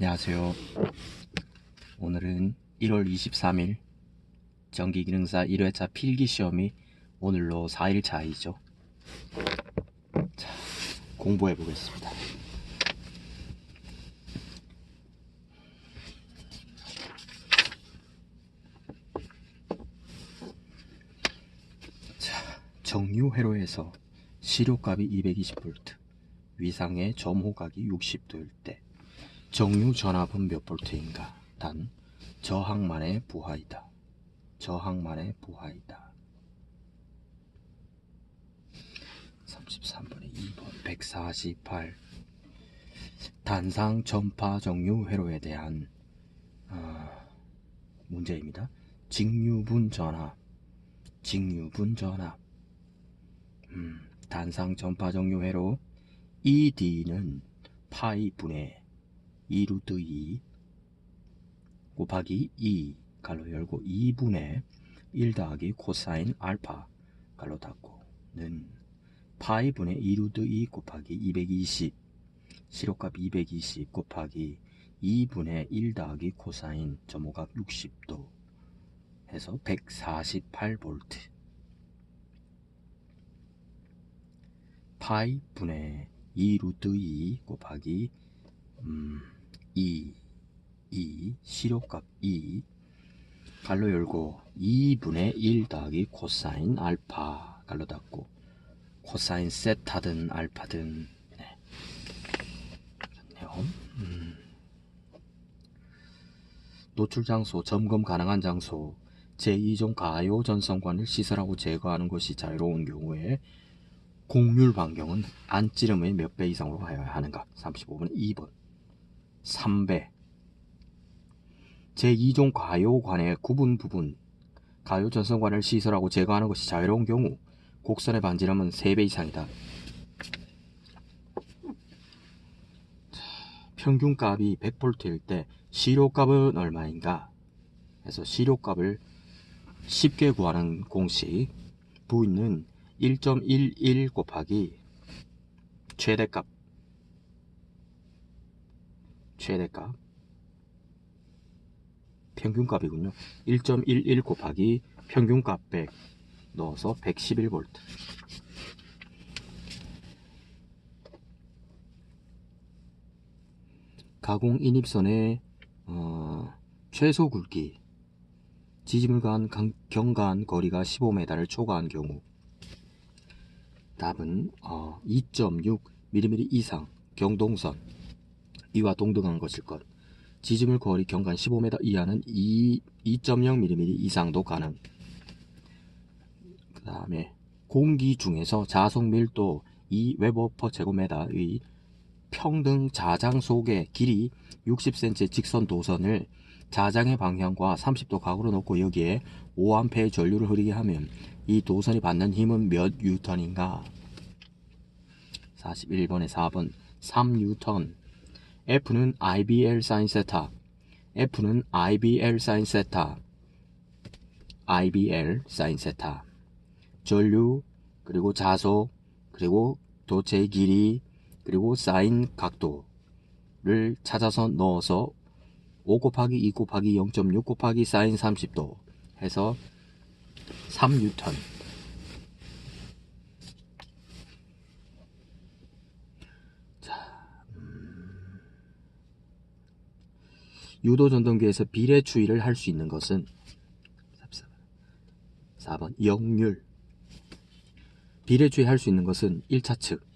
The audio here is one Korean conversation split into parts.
안녕하세요. 오늘은 1월 23일 전기기능사 1회차 필기시험이 오늘로 4일차이죠. 자, 공부해 보겠습니다. 자, 정유회로에서 시료값이 220V, 위상의 점호각이 60도일 때 정유 전압은 몇 볼트인가? 단 저항만의 부하이다. 저항만의 부하이다. 33번에 2번 148 단상 전파 정유 회로에 대한 문제입니다. 직유분 전압, 직유분 전압. 단상 전파 정유 회로 ED는 파이 분의 2 루트 2 곱하기 2 갈로 열고 2분의 1 더하기 코사인 알파 갈로 닫고는 파이 분의 2 루트 2 곱하기 220 시료값 220 곱하기 2분의 1 더하기 코사인 점호각 60도 해서 148V 파이 분의 2 루트 2 곱하기 2 시료값 2 갈로 열고 2분의 1 더하기 코사인 알파 갈로 닫고 코사인 세타든 알파든 네. 좋네요. 노출 장소, 점검 가능한 장소 제2종 가요 전선관을 시설하고 제거하는 것이 자유로운 경우에 공률 반경은 안찌름의 몇 배 이상으로 가야 하는가? 35번에 2번 3배 제2종 가요관의 구분 부분 가요 전선관을 시설하고 제거하는 것이 자유로운 경우 곡선의 반지름은 3배 이상이다. 평균값이 100V일 때 시료값은 얼마인가? 해서 시료값을 쉽게 구하는 공식 V는 1.11 곱하기 최대값 평균값이군요. 1.11 곱하기 평균값 100 넣어서 111V 가공 인입선의 최소 굵기 지지물 간 경간 거리가 15m를 초과한 경우 답은 2.6mm 이상 경동선 이와 동등한 것일 것. 지지물 거리 경간 15m 이하는 2.0mm 이상도 가능. 그 다음에 공기 중에서 자석 밀도 2웨버/제곱미터의 평등 자장 속의 길이 60cm 직선 도선을 자장의 방향과 30도 각으로 놓고 여기에 5A의 전류를 흐르게 하면 이 도선이 받는 힘은 몇 뉴턴인가? 41번에 4번 3뉴턴 F는 IBL sin 세타 F는 IBL sin 세타 IBL sin 세타 전류 그리고 자속 그리고 도체의 길이 그리고 사인 각도를 찾아서 넣어서 5 곱하기 2 곱하기 0.6 곱하기 사인 30도 해서 3뉴턴. 유도 전동기에서 비례 추이를 할 수 있는 것은 4번 역률. 비례 추이 할 수 있는 것은 1차 측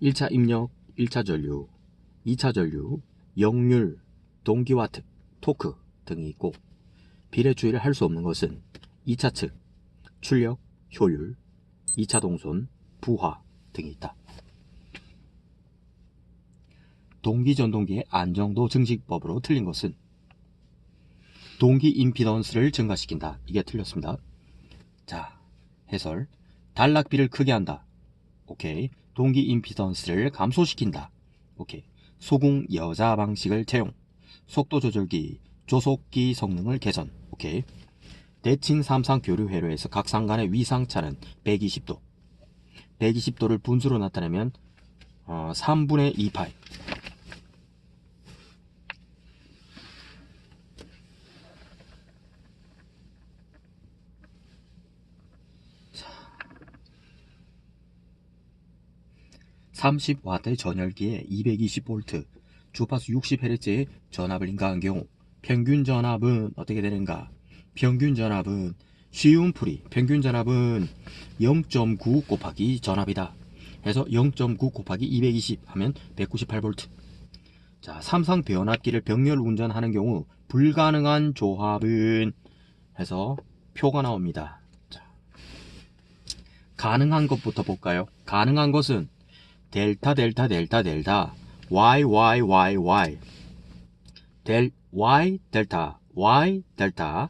1차 입력 1차 전류 2차 전류 역률 동기와 토크 등이 있고 비례 추이를 할 수 없는 것은 2차 측 출력 효율 2차 동선 부하 등이 있다. 동기 전동기의 안정도 증식법으로 틀린 것은 동기 임피던스를 증가시킨다. 이게 틀렸습니다. 자, 해설. 단락비를 크게 한다. 오케이. 동기 임피던스를 감소시킨다. 오케이. 소궁 여자 방식을 채용. 속도 조절기, 조속기 성능을 개선. 오케이. 대칭 3상 교류 회로에서 각 상간의 위상차는 120도. 120도를 분수로 나타내면 3분의 2파이 30W의 전열기에 220V, 주파수 60Hz의 전압을 인가한 경우 평균 전압은 어떻게 되는가? 평균 전압은 쉬운 풀이, 평균 전압은 0.9 곱하기 전압이다. 해서 0.9 곱하기 220 하면 198V. 자, 삼성 변압기를 병렬 운전하는 경우 불가능한 조합은 해서 표가 나옵니다. 자, 가능한 것부터 볼까요? 가능한 것은 델타 델타 델타 델타 y y y y 델 y 델타 y 델타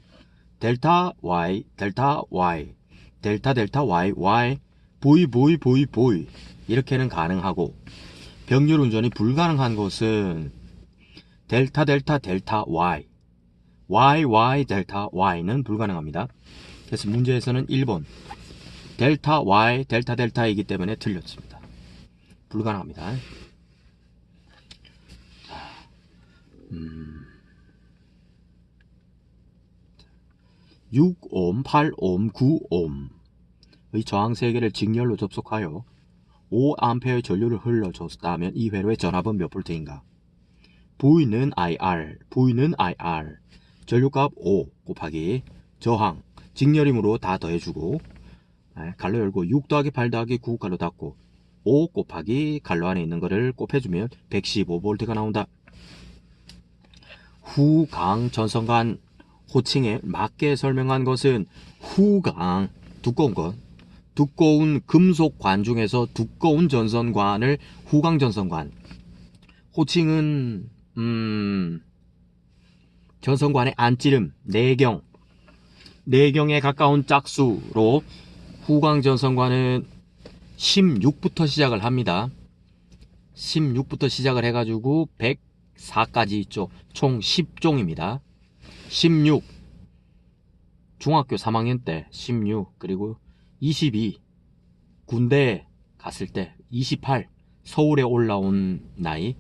델타 y 델타 y 델타 델타 y y v v v v 이렇게는 가능하고, 병렬 운전이 불가능한 것은 델타 델타 델타 y y y 델타 y는 불가능합니다. 그래서 문제에서는 1번 델타 y 델타 델타이기 때문에 틀렸습니다. 불가능합니다. 6옴, 8옴, 9옴의 저항 3개를 직렬로 접속하여 5A의 전류를 흘러줬다면 이 회로의 전압은 몇 볼트인가? V는 IR, 전류값 5 곱하기 저항, 직렬이므로 다 더해주고, 갈로 열고 6 더하기 8 더하기 9 갈로 닫고 5 곱하기 갈로 안에 있는 거를 곱해주면 115V가 나온다. 후강 전선관 호칭에 맞게 설명한 것은 후강, 두꺼운 것, 두꺼운 금속 관 중에서 두꺼운 전선관을 후강 전선관, 호칭은 전선관의 안찌름, 내경에 가까운 짝수로 후강 전선관은 16부터 시작을 합니다. 16부터 시작을 해가지고 104까지 있죠. 총 10종입니다. 16 중학교 3학년 때 16, 그리고 22 군대에 갔을 때 28 서울에 올라온 나이,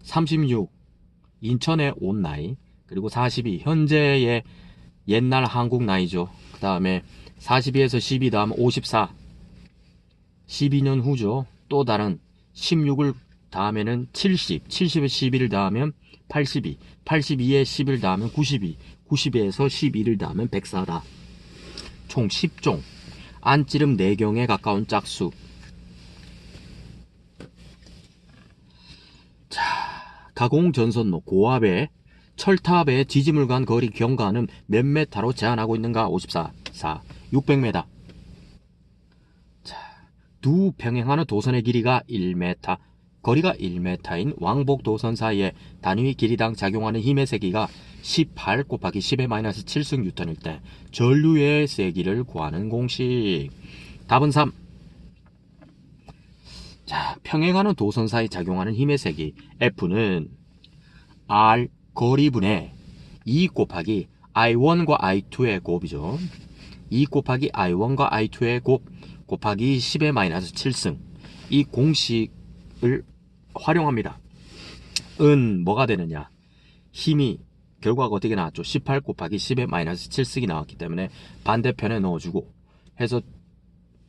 36 인천에 온 나이, 그리고 42 현재의 옛날 한국 나이죠. 그 다음에 42에서 12 다음 54 12년 후죠. 또 다른 16을 다음에는 70, 70에 11을 다음면 82, 82에 10을 다음면 92, 92에서 11을 다음면 104다. 총 10종. 안찌름 내경에 가까운 짝수. 자, 가공전선로 고압에 철탑에 지짐을 간 거리 경과는 몇 메타로 제한하고 있는가? 54, 4, 600m. 자, 두 평행하는 도선의 길이가 1m, 거리가 1m인 왕복 도선 사이에 단위 길이당 작용하는 힘의 세기가 18 곱하기 10의 마이너스 7승 뉴턴일 때 전류의 세기를 구하는 공식. 답은 3. 자, 평행하는 도선 사이 작용하는 힘의 세기 F는 R 거리분의 2 곱하기 I1과 I2의 곱이죠. 2 곱하기 I1과 I2의 곱 곱하기 10의 마이너스 7승. 이 공식을 활용합니다. 은 뭐가 되느냐? 힘이 결과가 어떻게 나왔죠? 18 곱하기 10의 마이너스 7승이 나왔기 때문에 반대편에 넣어주고 해서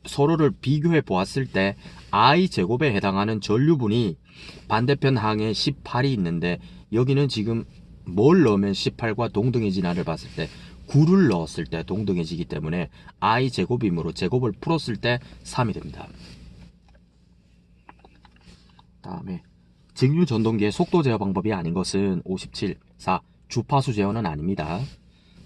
서로를 비교해 보았을 때 I제곱에 해당하는 전류분이 반대편 항에 18이 있는데 여기는 지금 뭘 넣으면 18과 동등해지나를 봤을 때 9를 넣었을 때 동등해지기 때문에 I제곱이므로 제곱을 풀었을 때 3이 됩니다. 다음에 직류 전동기의 속도 제어 방법이 아닌 것은 57, 4. 주파수 제어는 아닙니다.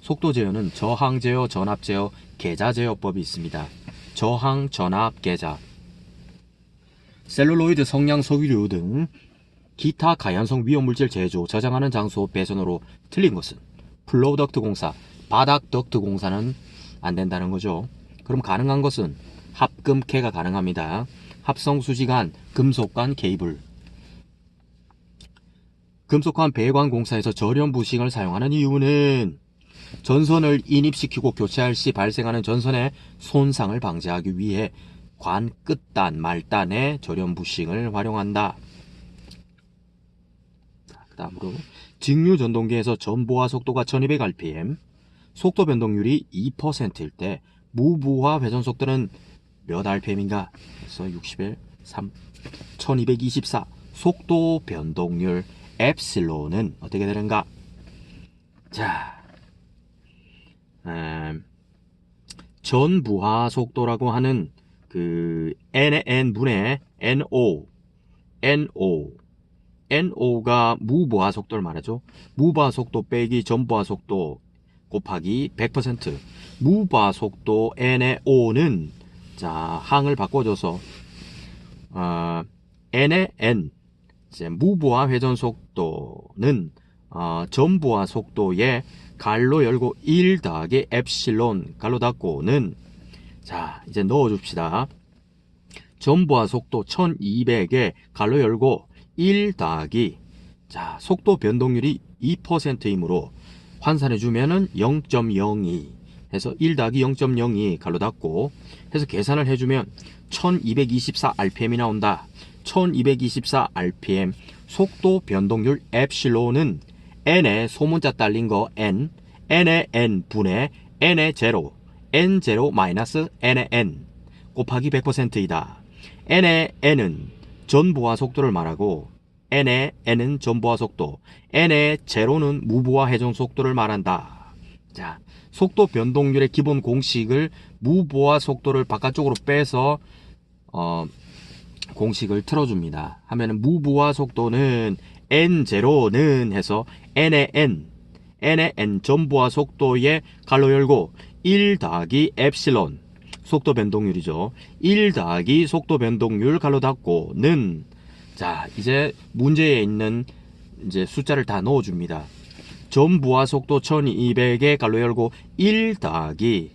속도 제어는 저항 제어, 전압 제어, 계자 제어법이 있습니다. 저항, 전압, 계자. 셀룰로이드, 성냥, 석유류 등 기타 가연성 위험물질 제조, 저장하는 장소 배선으로 틀린 것은 플로우 덕트 공사, 바닥 덕트 공사는 안 된다는 거죠. 그럼 가능한 것은 합금캐가 가능합니다. 합성수지관, 금속관, 케이블. 금속관 배관 공사에서 절연 부싱을 사용하는 이유는 전선을 인입시키고 교체할 시 발생하는 전선의 손상을 방지하기 위해 관 끝단, 말단에 절연 부싱을 활용한다. 그 다음으로 직류 전동기에서 전보화 속도가 1200rpm, 속도 변동률이 2%일 때 무부하 회전 속도는 몇 rpm인가? 그래서 60에 3. 1224 속도 변동률 엡실론은 어떻게 되는가? 자, 전부하 속도라고 하는 그 n분의 NO가 무부하 속도를 말하죠. 무부하 속도 빼기 전부하 속도 곱하기 100%. 무부하 속도 n의 O는 자 항을 바꿔줘서 n의 n 이제 무부하 회전 속도는 전부하 속도의 갈로 열고 1 더하기 엡실론 갈로 닫고는 자 이제 넣어줍시다. 전부하 속도 1200에 갈로 열고 1 더하기 자 속도 변동률이 2%이므로 환산해주면은 0.02 해서 1 더하기 0.02 갈로 닫고 해서 계산을 해주면 1224rpm이 나온다. 1224rpm 속도 변동률 엡실론은 n의 소문자 딸린 거 n의 n 분의 n의 제로 n0 마이너스 n의 n 곱하기 100%이다. n의 n은 전부하 속도를 말하고 n의 n은 전부하 속도, n의 제로는 무부하 회전 속도를 말한다. 자, 속도 변동률의 기본 공식을 무부하 속도를 바깥쪽으로 빼서 공식을 틀어줍니다. 하면은 무부하 속도는 n0는 해서 n의 n 전부하 속도에 갈로 열고 1 더하기 엡실론 속도 변동률이죠. 1 더하기 속도 변동률 갈로 닫고는 자 이제 문제에 있는 이제 숫자를 다 넣어줍니다. 전부하 속도 1200에 갈로 열고 1 더하기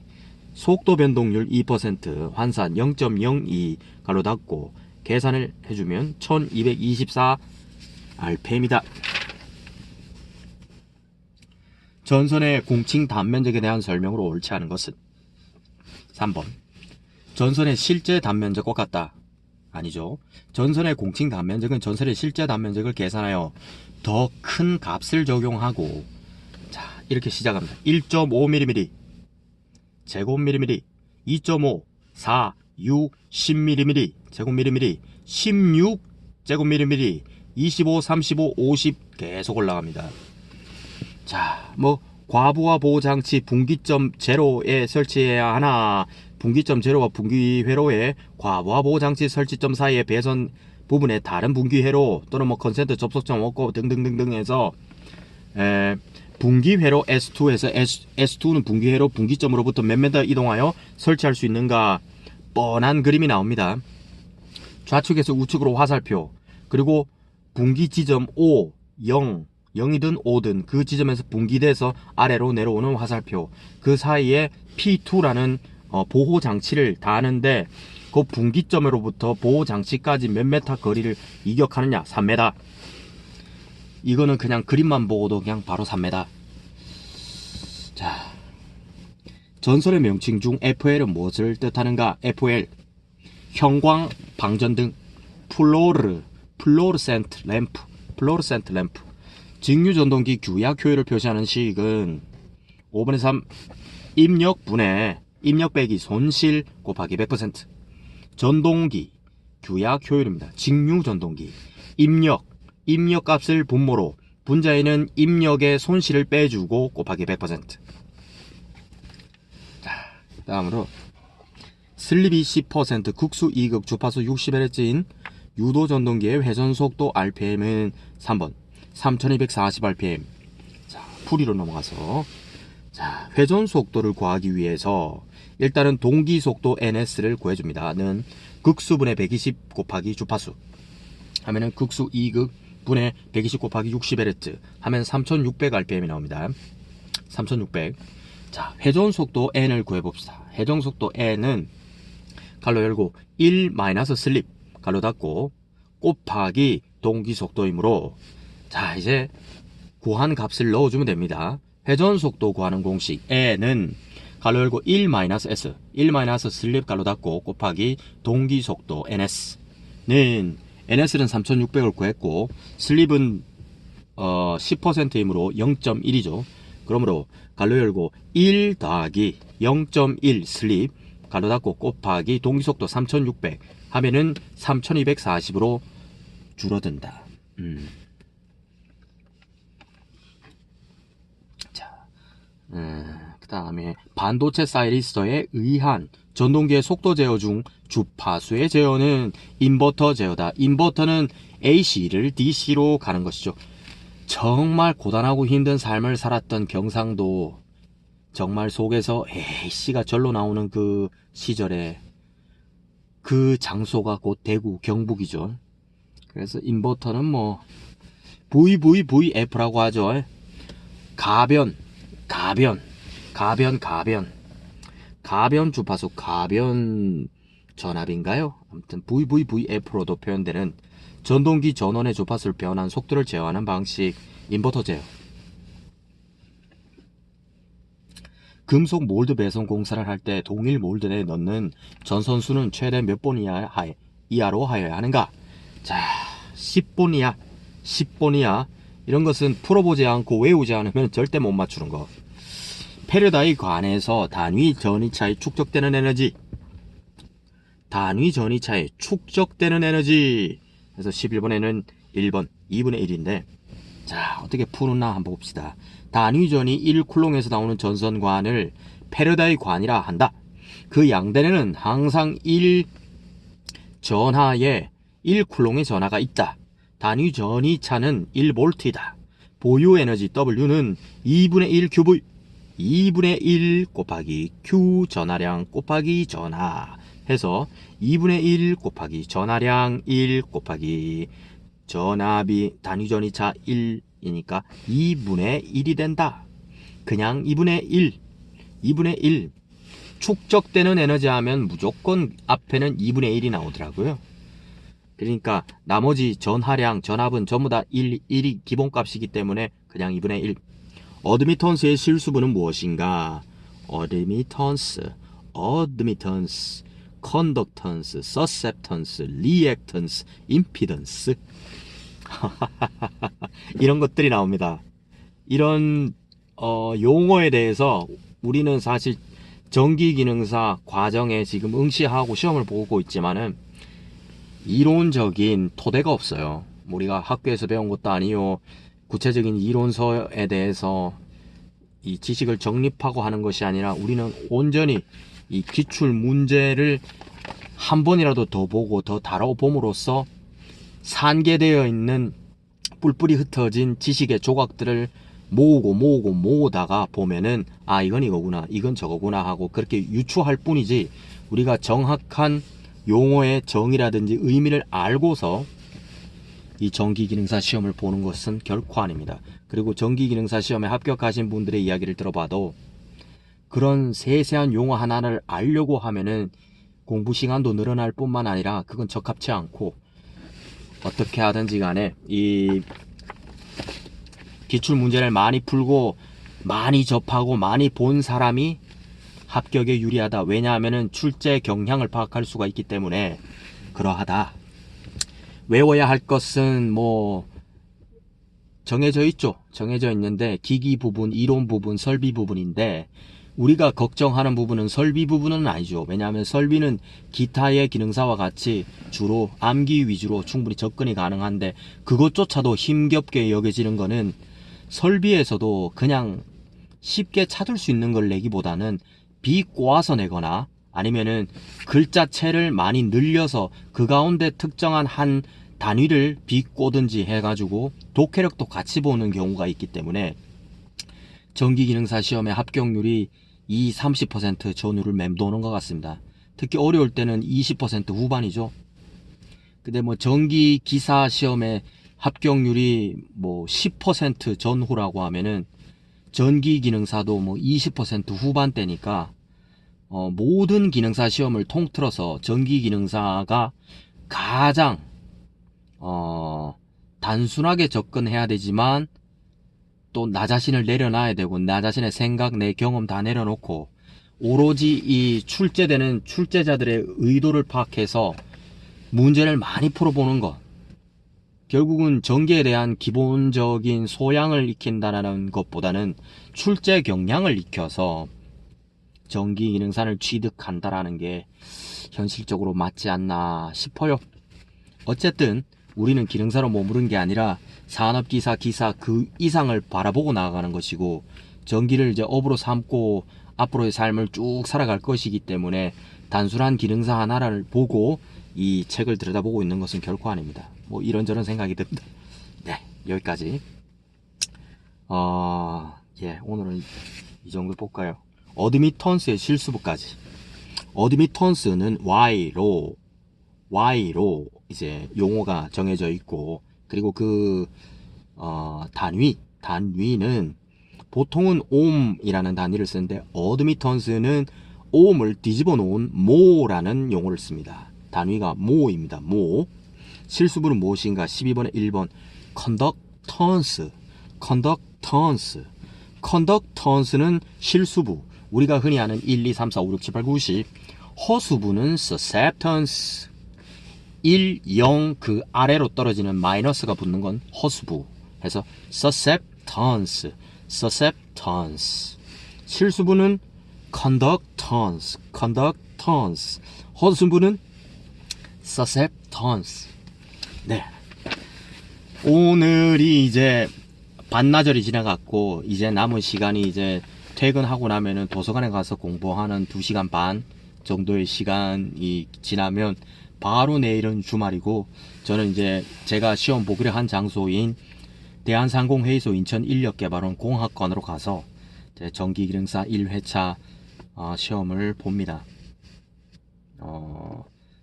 속도 변동률 2% 환산 0.02 갈로 닫고 계산을 해주면 1224 rpm이다. 전선의 공칭 단면적에 대한 설명으로 옳지 않은 것은 3번 전선의 실제 단면적과 같다. 아니죠. 전선의 공칭 단면적은 전선의 실제 단면적을 계산하여 더 큰 값을 적용하고 자 이렇게 시작합니다. 1.5mm 제곱밀리미리 2.5 4 6 10mm 제곱밀리미리 16 제곱밀리미리 25 35 50 계속 올라갑니다. 자, 뭐 과부하 보호장치 분기점 제로에 설치해야 하나 분기점 제로와 분기회로에 과부하 보호장치 설치점 사이의 배선 부분에 다른 분기회로 또는 뭐 컨센트 접속점 없고 등등등등 해서 분기회로 S2에서 S2는 분기회로 분기점으로부터 몇 미터 이동하여 설치할 수 있는가 뻔한 그림이 나옵니다. 좌측에서 우측으로 화살표 그리고 분기 지점 5, 0 0이든 5든 그 지점에서 분기돼서 아래로 내려오는 화살표 그 사이에 P2라는 보호장치를 다하는데 그 분기점으로부터 보호장치까지 몇 메타 거리를 이격하느냐 3m. 이거는 그냥 그림만 보고도 그냥 바로 3m. 자, 전선의 명칭 중 FL은 무엇을 뜻하는가? FL 형광 방전등 플로르센트 램프 직류전동기 규약 효율을 표시하는 식은 5분의 3 입력분의 입력 빼기 손실 곱하기 100% 전동기 규약 효율입니다. 직류전동기 입력 값을 분모로 분자에는 입력의 손실을 빼주고 곱하기 100%. 자, 다음으로 슬립이 10% 극수 2극 주파수 60Hz인 유도전동기의 회전속도 RPM은 3번 3240rpm. 자, 풀이로 넘어가서 자, 회전속도를 구하기 위해서 일단은 동기속도 ns를 구해줍니다. 는 극수분의 120 곱하기 주파수 하면은 극수 2극 분의 120 곱하기 60Hz 하면 3600rpm이 나옵니다. 3600. 자, 회전속도 n을 구해봅시다. 회전속도 n은 갈로 열고 1 마이너스 슬립 갈로 닫고 곱하기 동기속도이므로 자 이제 구한 값을 넣어주면 됩니다. 회전속도 구하는 공식 n은 갈로 열고 1 마이너스 s 1 마이너스 슬립 갈로 닫고 곱하기 동기속도 ns는 ns는 3600을 구했고 슬립은 10%이므로 0.1이죠. 그러므로 갈로 열고 1 더하기 0.1 슬립 갈로 닫고 곱하기 동기속도 3600 하면은 3240으로 줄어든다. 자, 그 다음에 반도체 사이리스터에 의한 전동기의 속도 제어 중 주파수의 제어는 인버터 제어다. 인버터는 AC를 DC로 가는 것이죠. 정말 고단하고 힘든 삶을 살았던 경상도, 정말 속에서 AC가 절로 나오는 그 시절에 그 장소가 곧 대구 경북이죠. 그래서 인버터는 뭐 VVVF라고 하죠. 가변 주파수, 가변 전압인가요? 아무튼 VVVF로도 표현되는 전동기 전원의 주파수를 변환 속도를 제어하는 방식, 인버터 제어. 금속 몰드 배선 공사를 할 때 동일 몰드 내에 넣는 전선수는 최대 몇 번 이하로 하여야 하는가? 자, 10번 이하, 10번 이하. 이런 것은 풀어보지 않고 외우지 않으면 절대 못 맞추는 거. 패러다이 관에서 단위 전위차에 축적되는 에너지, 단위 전위차에 축적되는 에너지. 그래서 11번에는 1번 2분의 1인데, 자, 어떻게 푸는나 한번 봅시다. 단위 전위 1쿨롱에서 나오는 전선관을 패러다이 관이라 한다. 그 양대에는 항상 1 전하에 1쿨롱의 전하가 있다. 단위 전위차는 1볼트이다. 보유 에너지 W는 2분의 1 QV, 2분의 1 곱하기 Q 전하량 곱하기 전하 해서 2분의 1 곱하기 전하량 1 곱하기 전압이 단위 전위차 1이니까 2분의 1이 된다. 그냥 2분의 1, 2분의 1. 축적되는 에너지 하면 무조건 앞에는 2분의 1이 나오더라고요. 그러니까 나머지 전하량, 전압은 전부 다 1이 기본값이기 때문에 그냥 2분의 1. 어드미턴스의 실수분은 무엇인가? 어드미턴스, 컨덕턴스, 서셉턴스, 리액턴스, 임피던스. 이런 것들이 나옵니다. 이런 용어에 대해서 우리는 사실 전기기능사 과정에 지금 응시하고 시험을 보고 있지만은 이론적인 토대가 없어요. 우리가 학교에서 배운 것도 아니요, 구체적인 이론서에 대해서 이 지식을 정립하고 하는 것이 아니라 우리는 온전히 이 기출 문제를 한 번이라도 더 보고 더 다뤄봄으로써 산계되어 있는 뿔뿔이 흩어진 지식의 조각들을 모으다가 보면은 아, 이건 이거구나, 이건 저거구나 하고 그렇게 유추할 뿐이지, 우리가 정확한 용어의 정의라든지 의미를 알고서 이 전기기능사 시험을 보는 것은 결코 아닙니다. 그리고 전기기능사 시험에 합격하신 분들의 이야기를 들어봐도 그런 세세한 용어 하나를 알려고 하면은 공부 시간도 늘어날 뿐만 아니라 그건 적합치 않고, 어떻게 하든지 간에 이 기출 문제를 많이 풀고 많이 접하고 많이 본 사람이 합격에 유리하다. 왜냐하면은 출제 경향을 파악할 수가 있기 때문에 그러하다. 외워야 할 것은 뭐 정해져 있죠. 정해져 있는데 기기 부분, 이론 부분, 설비 부분인데 우리가 걱정하는 부분은 설비 부분은 아니죠. 왜냐하면 설비는 기타의 기능사와 같이 주로 암기 위주로 충분히 접근이 가능한데, 그것조차도 힘겹게 여겨지는 거는 설비에서도 그냥 쉽게 찾을 수 있는 걸 내기보다는 비꼬아서 내거나 아니면은 글자체를 많이 늘려서 그 가운데 특정한 한 단위를 비꼬든지 해가지고 독해력도 같이 보는 경우가 있기 때문에 전기기능사 시험의 합격률이 30% 전후를 맴도는 것 같습니다. 특히 어려울 때는 20% 후반이죠. 근데 뭐 전기기사 시험의 합격률이 뭐 10% 전후라고 하면은 전기기능사도 뭐 20% 후반대니까 모든 기능사 시험을 통틀어서 전기기능사가 가장 단순하게 접근해야 되지만 또 나 자신을 내려놔야 되고, 나 자신의 생각, 내 경험 다 내려놓고 오로지 이 출제되는 출제자들의 의도를 파악해서 문제를 많이 풀어보는 것. 결국은 전기에 대한 기본적인 소양을 익힌다는 것보다는 출제 경향을 익혀서 전기 기능사를 취득한다라는 게 현실적으로 맞지 않나 싶어요. 어쨌든 우리는 기능사로 머무른 게 아니라 산업기사, 기사 그 이상을 바라보고 나아가는 것이고 전기를 이제 업으로 삼고 앞으로의 삶을 쭉 살아갈 것이기 때문에 단순한 기능사 하나를 보고 이 책을 들여다보고 있는 것은 결코 아닙니다. 뭐 이런저런 생각이 듭니다. 네, 여기까지. 예, 오늘은 이 정도 볼까요? 어드미턴스의 실수부까지. 어드미턴스는 Y로 이제 용어가 정해져 있고, 그리고 그 단위는 보통은 ohm이라는 단위를 쓰는데 어드미턴스는 ohm을 뒤집어 놓은 모라는 용어를 씁니다. 단위가 모입니다. 모. 실수부는 무엇인가? 12번에 1번 conductance는 실수부. 우리가 흔히 아는 1, 2, 3, 4, 5, 6, 7, 8, 9, 10. 허수부는 susceptance. 1, 0 그 아래로 떨어지는 마이너스가 붙는 건 허수부. 해서 susceptance. 실수부는 conductance. 허수부는 susceptance. 네. 오늘이 이제 반나절이 지나갔고 이제 남은 시간이 이제 퇴근하고 나면은 도서관에 가서 공부하는 2시간 반 정도의 시간이 지나면 바로 내일은 주말이고, 저는 이제 제가 시험 보기로 한 장소인 대한상공회의소 인천인력개발원 공학관으로 가서 전기기능사 1회차 시험을 봅니다.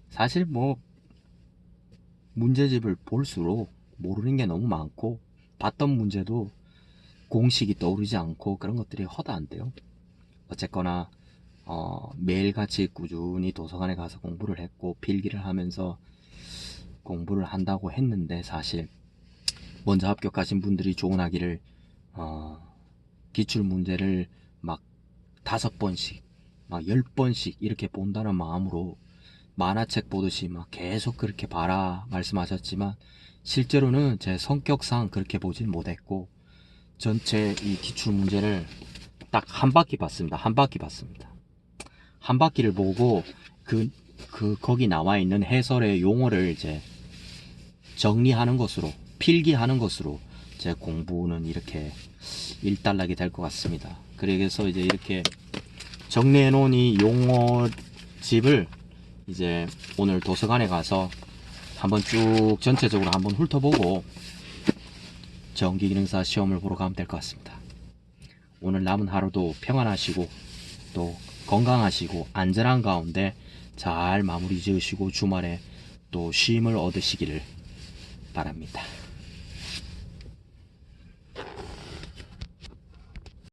사실 뭐 문제집을 볼수록 모르는 게 너무 많고 봤던 문제도 공식이 떠오르지 않고 그런 것들이 허다한데요. 어쨌거나 매일같이 꾸준히 도서관에 가서 공부를 했고 필기를 하면서 공부를 한다고 했는데, 사실 먼저 합격하신 분들이 좋은 하기를 기출문제를 막 5번씩 막 10번씩 이렇게 본다는 마음으로 만화책 보듯이 막 계속 그렇게 봐라 말씀하셨지만, 실제로는 제 성격상 그렇게 보진 못했고 전체 이 기출문제를 딱 한 바퀴 봤습니다. 한 바퀴를 보고 거기 나와 있는 해설의 용어를 이제 정리하는 것으로, 필기하는 것으로 제 공부는 이렇게 일단락이 될 것 같습니다. 그래서 이제 이렇게 정리해 놓은 이 용어집을 이제 오늘 도서관에 가서 한번 쭉 전체적으로 한번 훑어보고 전기기능사 시험을 보러 가면 될 것 같습니다. 오늘 남은 하루도 평안하시고 또 건강하시고 안전한 가운데 잘 마무리 지으시고 주말에 또 쉼을 얻으시기를 바랍니다.